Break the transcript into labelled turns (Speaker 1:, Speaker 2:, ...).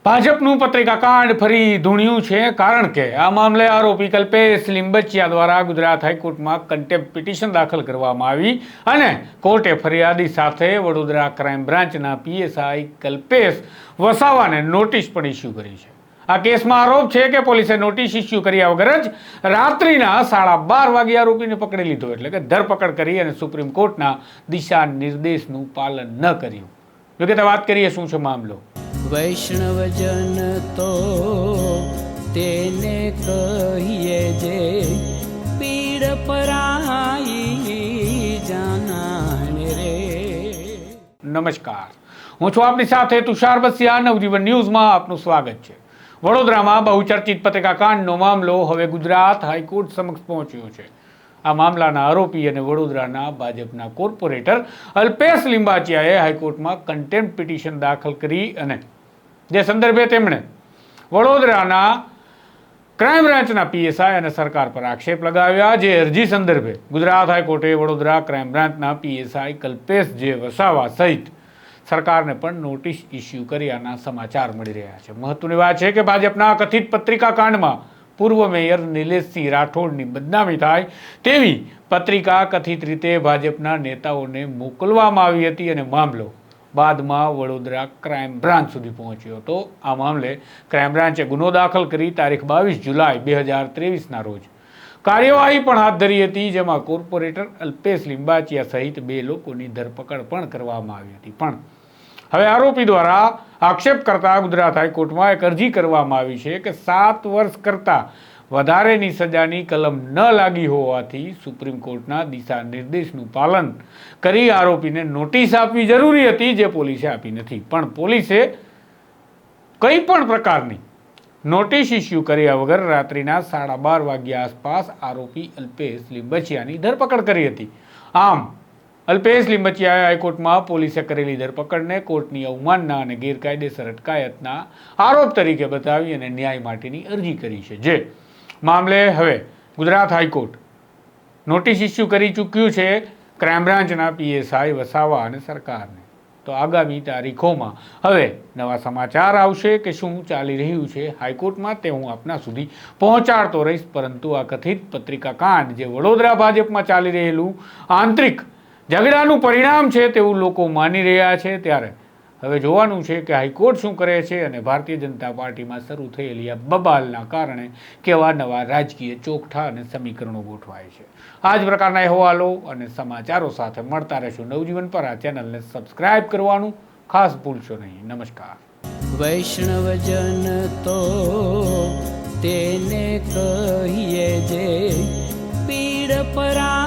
Speaker 1: ભાજપનું પત્રિકાકાંડ ફરી ધૂણ્યું છે, કારણ કે આ મામલે આરોપી કલ્પેશ લિંબચિયા દ્વારા ગુજરાત હાઈકોર્ટમાં કન્ટેમ્પ્ટ પિટિશન દાખલ કરવામાં આવી અને કોર્ટે ફરિયાદી સાથે વડોદરા ક્રાઇમ બ્રાન્ચના પીએસઆઈ કલ્પેશ વસાવાને નોટિસ પણ ઇસ્યુ કરી છે. આ કેસમાં આરોપ છે કે પોલીસે નોટિસ ઇસ્યુ કર્યા વગર જ રાત્રિના 12:30 વાગે આરોપીને પકડી લીધો, એટલે કે ધરપકડ કરી અને સુપ્રીમ કોર્ટના દિશા નિર્દેશનું પાલન ન કર્યું. જોકે વાત કરીએ શું છે મામલો.
Speaker 2: વૈષ્ણવજન તો તેને કહીએ જે પીડ પરાઈ જાનાને રે.
Speaker 1: નમસ્કાર, હું છું આપની સાથે તુષાર બસિયા. નવજીવન ન્યૂઝમાં આપનું સ્વાગત છે. વડોદરામાં બહુચર્ચિત પત્રિકાકાંડનો મામલો હવે ગુજરાત હાઈકોર્ટ સમક્ષ પહોંચ્યો છે. આ મામલાના આરોપી અને વડોદરાના ભાજપના કોર્પોરેટર અલ્પેશ લિંબાચિયાએ હાઈકોર્ટમાં કન્ટેમ્પ્ટ પિટિશન દાખલ કરી અને જે સંદર્ભે તેમણે વડોદરાના ક્રાઇમ બ્રાન્ચના પીએસઆઈ અને સરકાર પર આક્ષેપ લગાવ્યા. જે અરજી સંદર્ભે ગુજરાત હાઈકોર્ટે વડોદરા ક્રાઇમ બ્રાન્ચના પીએસઆઈ કલ્પેશ જે વસાવા સહિત સરકારને પણ નોટિસ ઇસ્યુ કર્યાના સમાચાર મળી રહ્યા છે. મહત્વની વાત છે કે ભાજપના કથિત પત્રિકા કાંડમાં પૂર્વ મેયર નિલેશસિંહ રાઠોડની બદનામી થાય તેવી પત્રિકા કથિત રીતે ભાજપના નેતાઓને મોકલવામાં આવી હતી અને મામલો બાદમાં વડોદરા ક્રાઇમ બ્રાન્ચ સુધી પહોંચ્યો હતો. આ મામલે ક્રાઇમ બ્રાન્ચે ગુનો દાખલ કરી તારીખ 22 જુલાઈ 2023ના રોજ કાર્યવાહી પણ હાથ ધરી હતી, જેમાં કોર્પોરેટર અલ્પેશ લિંબાચિયા સહિત 2 લોકોની ધરપકડ પણ કરવામાં આવી હતી. પણ હવે આરોપી દ્વારા આક્ષેપ કરતા ગુજરાત હાઈકોર્ટમાં એક અરજી કરવામાં આવી છે કે 7 વર્ષ કરતાં વધારેની સજાની કલમ ન લાગી હોવાથી સુપ્રીમ કોર્ટના દિશા નિર્દેશનું પાલન કરી આરોપીને નોટિસ આપવી જરૂરી હતી, જે પોલીસે આપી નથી. પણ પોલીસે કંઈ પણ પ્રકારની નોટિસ ઇસ્યુ કર્યા વગર રાત્રિના 12:30 વાગ્યા આસપાસ આરોપી અલ્પેશ લિંબચિયાની ધરપકડ કરી હતી. આમ અલ્પેશ લિંબચિયાએ હાઈકોર્ટમાં પોલીસે કરેલી ધરપકડને કોર્ટની અવમાનના અને ગેરકાયદેસર અટકાયતના આરોપ તરીકે બતાવી અને ન્યાય માટેની અરજી કરી છે. જે મામલે હવે ગુજરાત હાઈકોર્ટ નોટિસ ઇસ્યુ કરી ચૂક્યું છે ક્રાઇમ બ્રાન્ચના પીએસઆઈ વસાવા અને સરકારને. તો આગામી તારીખોમાં હવે નવા સમાચાર આવશે કે શું ચાલી રહ્યું છે હાઈકોર્ટમાં, તે હું આપના સુધી પહોંચાડતો રહીશ. પરંતુ આ કથિત પત્રિકા કાંડ જે વડોદરા ભાજપમાં ચાલી રહેલું આંતરિક ઝઘડાનું પરિણામ છે તેવું લોકો માની રહ્યા છે, ત્યારે હવે જોવાનું છે કે હાઈકોર્ટ શું કરે છે અને ભારતીય જનતા પાર્ટીમાં શરૂ થયેલી આ બબાલના કારણે કેવા નવા રાજકીય ચોકઠા અને સમીકરણો ગોઠવાય છે. આ જ પ્રકારના અહેવાલો અને સમાચારો સાથે મળતા રહેશું નવજીવન પર. આ ચેનલને સબસ્ક્રાઇબ કરવાનું ખાસ ભૂલશો નહીં. નમસ્કાર.
Speaker 2: વૈષ્ણવજન તો તેને કહીએ જે પીડ પરા